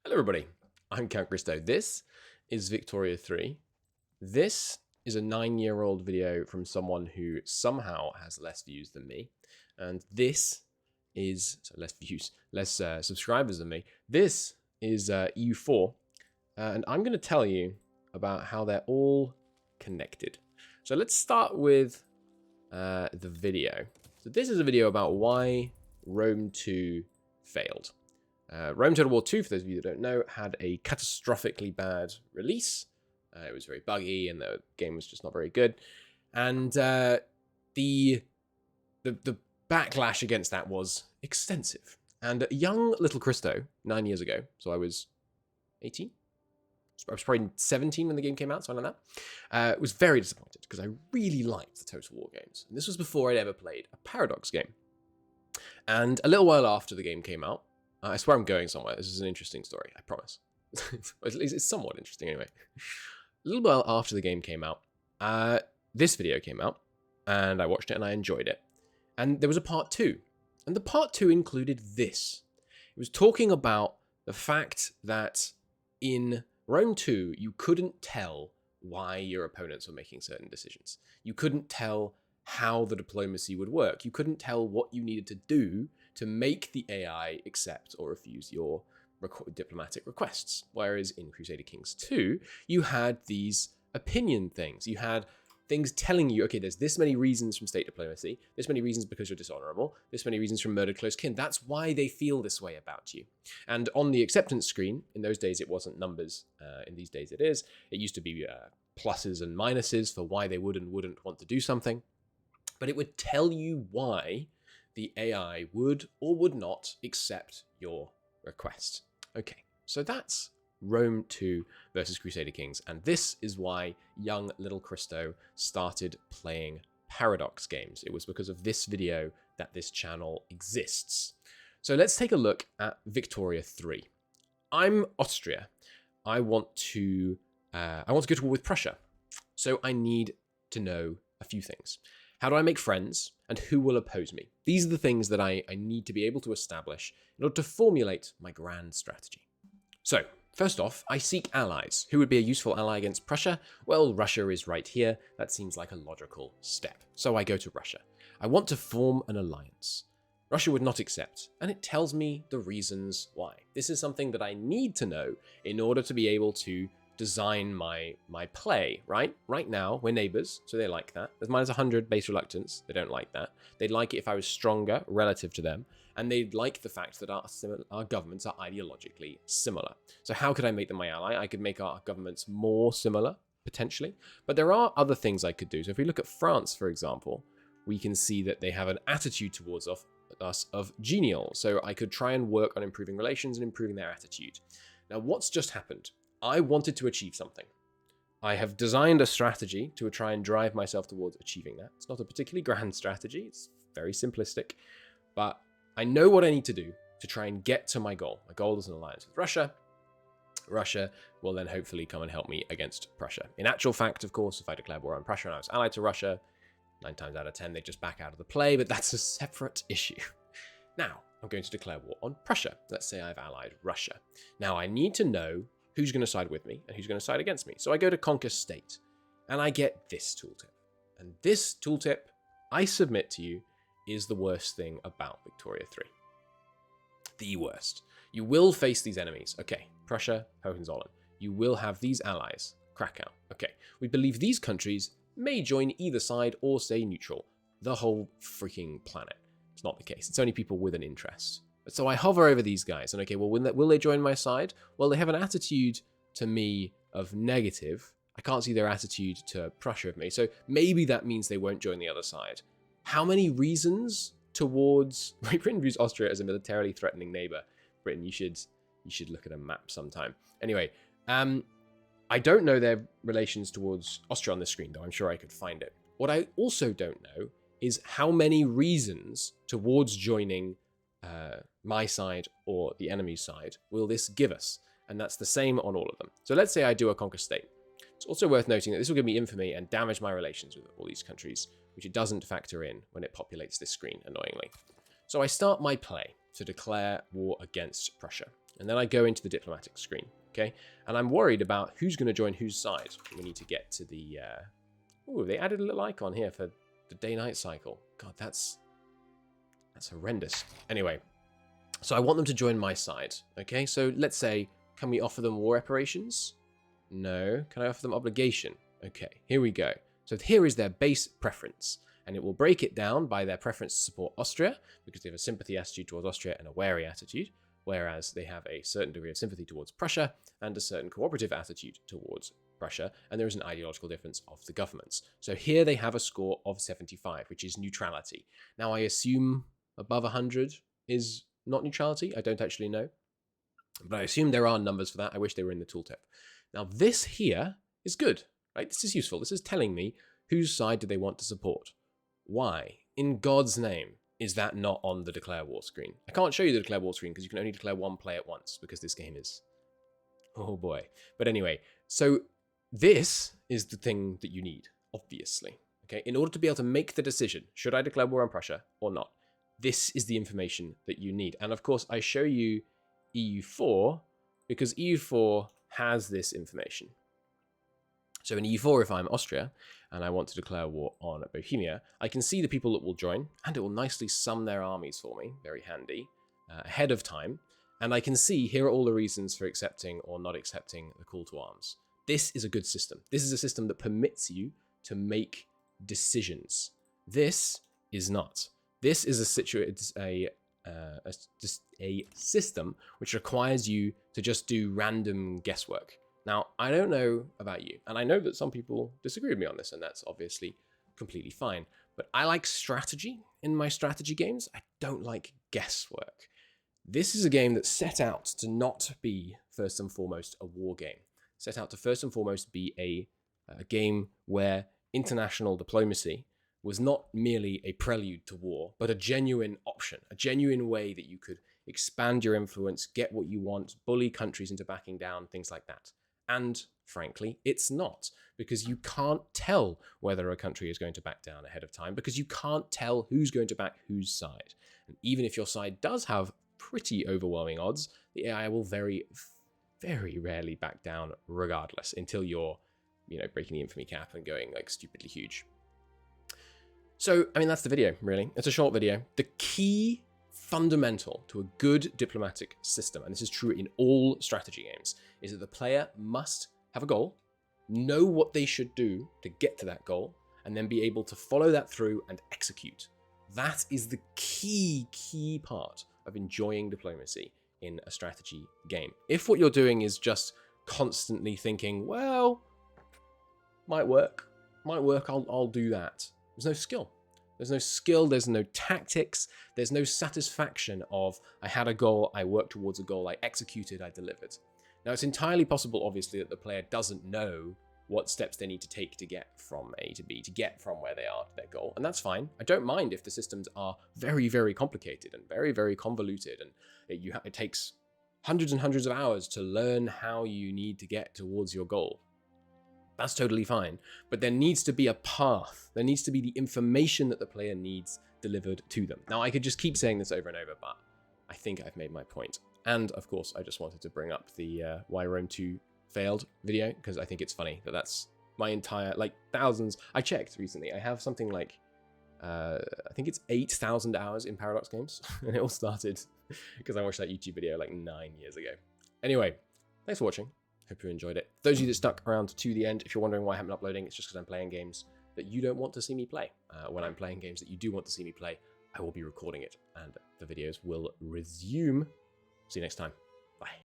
Hello everybody, I'm Count Christo. This is Victoria 3. This is a 9-year-old video from someone who somehow has less views than me. And this is, less subscribers than me. This is EU4. And I'm going to tell you about how they're all connected. So let's start with the video. So this is a video about why Rome 2 failed. Rome Total War 2, for those of you that don't know, had a catastrophically bad release. It was very buggy, and the game was just not very good. And the backlash against that was extensive. And young little Christo, 9 years ago, so I was 18? I was probably 17 when the game came out, something like that. Was very disappointed, because I really liked the Total War games. And this was before I'd ever played a Paradox game. And a little while after the game came out, I swear I'm going somewhere. This is an interesting story, I promise. At least it's somewhat interesting anyway. A little while after the game came out, this video came out, and I watched it and I enjoyed it. And there was a part 2. And the part 2 included this. It was talking about the fact that in Rome 2, you couldn't tell why your opponents were making certain decisions. You couldn't tell how the diplomacy would work. You couldn't tell what you needed to do to make the AI accept or refuse your diplomatic requests. Whereas in Crusader Kings 2, you had these opinion things. You had things telling you, okay, there's this many reasons from state diplomacy, this many reasons because you're dishonorable, this many reasons from murdered close kin. That's why they feel this way about you. And on the acceptance screen, in those days it wasn't numbers, in these days it is. It used to be pluses and minuses for why they would and wouldn't want to do something. But it would tell you why the AI would or would not accept your request. Okay, so that's Rome 2 versus Crusader Kings, and this is why young little Christo started playing Paradox games. It was because of this video that this channel exists. So let's take a look at Victoria 3. I'm Austria. I want to go to war with Prussia. So I need to know a few things. How do I make friends, and who will oppose me? These are the things that I need to be able to establish in order to formulate my grand strategy. So, first off, I seek allies. Who would be a useful ally against Prussia? Well, Russia is right here. That seems like a logical step. So I go to Russia. I want to form an alliance. Russia would not accept, and it tells me the reasons why. This is something that I need to know in order to be able to design my play, right? Right now, we're neighbors, so they like that. There's minus 100 base reluctance. They don't like that. They'd like it if I was stronger relative to them, and they'd like the fact that our governments are ideologically similar. So how could I make them my ally? I could make our governments more similar, potentially, but there are other things I could do. So if we look at France, for example, we can see that they have an attitude towards us of genial. So I could try and work on improving relations and improving their attitude. Now, what's just happened? I wanted to achieve something. I have designed a strategy to try and drive myself towards achieving that. It's not a particularly grand strategy. It's very simplistic, but I know what I need to do to try and get to my goal. My goal is an alliance with Russia. Russia will then hopefully come and help me against Prussia. In actual fact, of course, if I declared war on Prussia and I was allied to Russia, 9 times out of 10, they just back out of the play, but that's a separate issue. Now, I'm going to declare war on Prussia. Let's say I've allied Russia. Now, I need to know who's going to side with me and who's going to side against me. So I go to Conquer State, and I get this tooltip. And this tooltip, I submit to you, is the worst thing about Victoria 3. The worst. You will face these enemies. Okay, Prussia, Hohenzollern. You will have these allies. Krakow. Okay, we believe these countries may join either side or stay neutral. The whole freaking planet. It's not the case. It's only people with an interest. So I hover over these guys, and okay, well, will they join my side? Well, they have an attitude to me of negative. I can't see their attitude to Prussia of me, so maybe that means they won't join the other side. How many reasons towards... Britain views Austria as a militarily threatening neighbor. Britain, you should look at a map sometime. Anyway, I don't know their relations towards Austria on this screen, though I'm sure I could find it. What I also don't know is how many reasons towards joining my side or the enemy's side will this give us, and that's the same on all of them. So let's say I do a Conquer State. It's also worth noting that this will give me infamy and damage my relations with all these countries, which it doesn't factor in when it populates this screen, annoyingly. So I start my play to declare war against Prussia. And then I go into the diplomatic screen, okay? And I'm worried about who's going to join whose side. We need to get to the... Oh, they added a little icon here for the day-night cycle. God, that's horrendous. Anyway, so I want them to join my side, okay? So let's say, can we offer them war reparations? No. Can I offer them obligation? Okay, here we go. So here is their base preference, and it will break it down by their preference to support Austria, because they have a sympathy attitude towards Austria and a wary attitude, whereas they have a certain degree of sympathy towards Prussia and a certain cooperative attitude towards Prussia, and there is an ideological difference of the governments. So here they have a score of 75, which is neutrality. Now I assume above 100 is not neutrality. I don't actually know, but I assume there are numbers for that. I wish they were in the tooltip. Now this here is good, right? This is useful. This is telling me whose side do they want to support. Why, in God's name, is that not on the declare war screen? I can't show you the declare war screen because you can only declare one play at once because this game is... Oh boy. But anyway, so this is the thing that you need, obviously. Okay, in order to be able to make the decision, should I declare war on Prussia or not? This is the information that you need. And of course, I show you EU4 because EU4 has this information. So in EU4, if I'm Austria and I want to declare war on Bohemia, I can see the people that will join, and it will nicely sum their armies for me, very handy, ahead of time. And I can see here are all the reasons for accepting or not accepting the call to arms. This is a good system. This is a system that permits you to make decisions. This is not. This is a system which requires you to just do random guesswork. Now, I don't know about you, and I know that some people disagree with me on this, and that's obviously completely fine. But I like strategy in my strategy games. I don't like guesswork. This is a game that's set out to not be, first and foremost, a war game. Set out to first and foremost be a game where international diplomacy was not merely a prelude to war, but a genuine option, a genuine way that you could expand your influence, get what you want, bully countries into backing down, things like that. And frankly, it's not, because you can't tell whether a country is going to back down ahead of time, because you can't tell who's going to back whose side. And even if your side does have pretty overwhelming odds, the AI will very, very rarely back down regardless, until you're, breaking the infamy cap and going like stupidly huge. So, I mean, that's the video, really. It's a short video. The key fundamental to a good diplomatic system, and this is true in all strategy games, is that the player must have a goal, know what they should do to get to that goal, and then be able to follow that through and execute. That is the key part of enjoying diplomacy in a strategy game. If what you're doing is just constantly thinking, well, might work, I'll do that. There's no skill. There's no skill, there's no tactics, there's no satisfaction of, I had a goal, I worked towards a goal, I executed, I delivered. Now, it's entirely possible, obviously, that the player doesn't know what steps they need to take to get from A to B, to get from where they are to their goal, and that's fine. I don't mind if the systems are very, very complicated and very, very convoluted, and it takes hundreds and hundreds of hours to learn how you need to get towards your goal. That's totally fine, but there needs to be a path. There needs to be the information that the player needs delivered to them. Now, I could just keep saying this over and over, but I think I've made my point. And, of course, I just wanted to bring up the Why Rome 2 failed video, because I think it's funny that that's my entire, thousands. I checked recently. I have something like, I think it's 8,000 hours in Paradox games, and it all started because I watched that YouTube video 9 years ago. Anyway, thanks for watching. Hope you enjoyed it. Those of you that stuck around to the end, if you're wondering why I haven't been uploading, it's just because I'm playing games that you don't want to see me play. When I'm playing games that you do want to see me play, I will be recording it, and the videos will resume. See you next time. Bye.